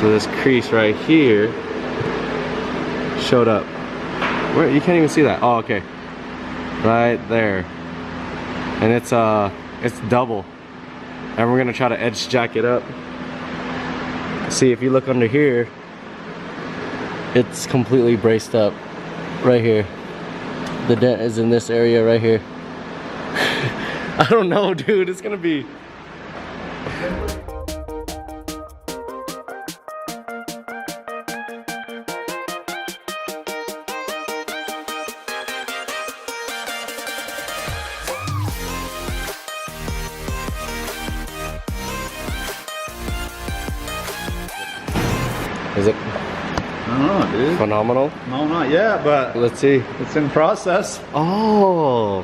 So this crease right here showed up. Where, you can't even see that. Oh, okay. Right there. And it's double. And we're gonna try to edge jack it up. See, if you look under here, it's completely braced up right here. The dent is in this area right here. I don't know, dude. It's gonna be... Is it? I don't know, dude. Phenomenal? No, not yet, but Let's see. it's in process. Oh.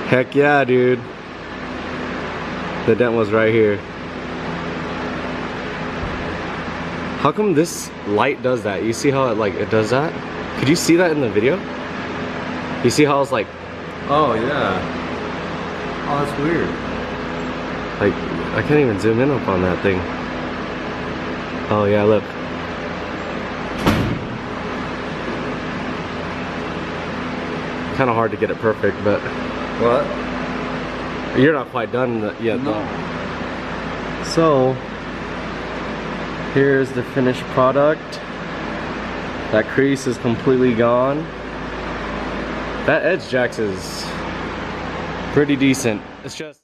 Heck yeah, dude. The dent was right here. How come this light does that? You see how it does that? Could you see that in the video? You see how it's like... Oh, yeah. Oh, that's weird. Like, I can't even zoom in up on that thing. Oh yeah, look. Kind of hard to get it perfect, but... What? You're not quite done yet, No. though. So, here's the finished product. That crease is completely gone. That edge jacks is pretty decent. It's just...